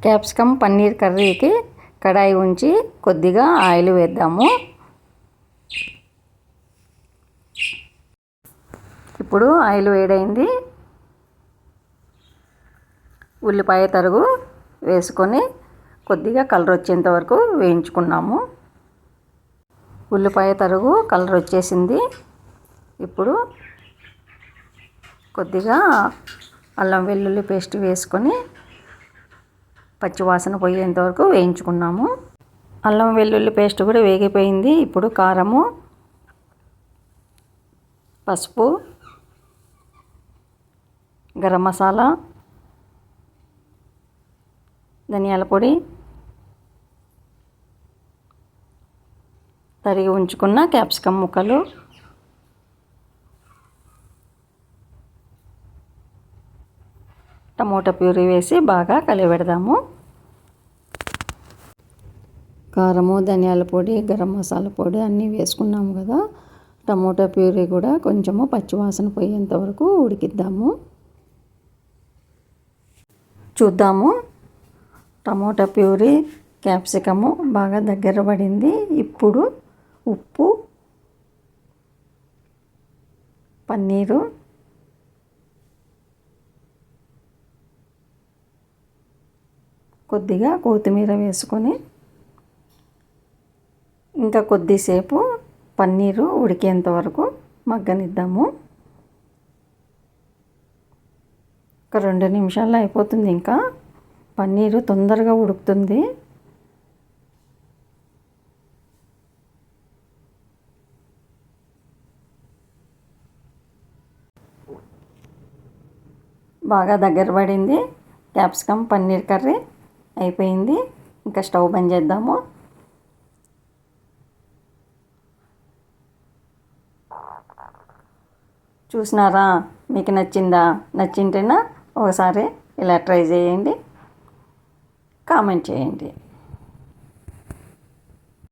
Capsicum paneer కర్రీకి కడాయి ఉంచి కొద్దిగా ఆయిల్ వేద్దాము. ఇప్పుడు ఆయిల్ వేడైంది. ఉల్లిపాయ తరుగు వేసుకొని కొద్దిగా కలర్ వచ్చేంత వరకు వేయించుకున్నాము. ఉల్లిపాయ తరుగు కలర్ వచ్చేసింది. ఇప్పుడు కొద్దిగా అల్లం వెల్లుల్లి పేస్ట్ వేసుకొని పచ్చివాసన పోయేంత వరకు వేయించుకున్నాము. అల్లం వెల్లుల్లి పేస్ట్ కూడా వేగిపోయింది. ఇప్పుడు కారము, పసుపు, గరం మసాలా, ధనియాల పొడి, తరిగి ఉంచుకున్న క్యాప్సికమ్ ముక్కలు, టమోటా ప్యూరీ వేసి బాగా కలిపెడదాము. కారము, ధనియాల పొడి, గరం మసాలా పొడి అన్నీ వేసుకున్నాము కదా. టమోటా ప్యూరీ కూడా కొంచెము పచ్చివాసన పోయేంత వరకు ఉడికిద్దాము. చూద్దాము. టమోటా ప్యూరీ, క్యాప్సికము బాగా దగ్గర పడింది. ఇప్పుడు ఉప్పు, పన్నీరు, కొద్దిగా కొత్తిమీర వేసుకొని ఇంకా కొద్దిసేపు పన్నీరు ఉడికేంత వరకు మగ్గనిద్దాము. ఒక 2 నిమిషాల్లో అయిపోతుంది. ఇంకా పన్నీరు తొందరగా ఉడుకుతుంది. బాగా దగ్గర పడింది. క్యాప్సికమ్ పన్నీర్ కర్రీ అయిపోయింది. ఇంకా స్టవ్ బంద్ చేద్దాము. చూసినారా? మీకు నచ్చిందా? నచ్చింటేనా ఒకసారి ఇలా ట్రై చేయండి, కామెంట్ చేయండి.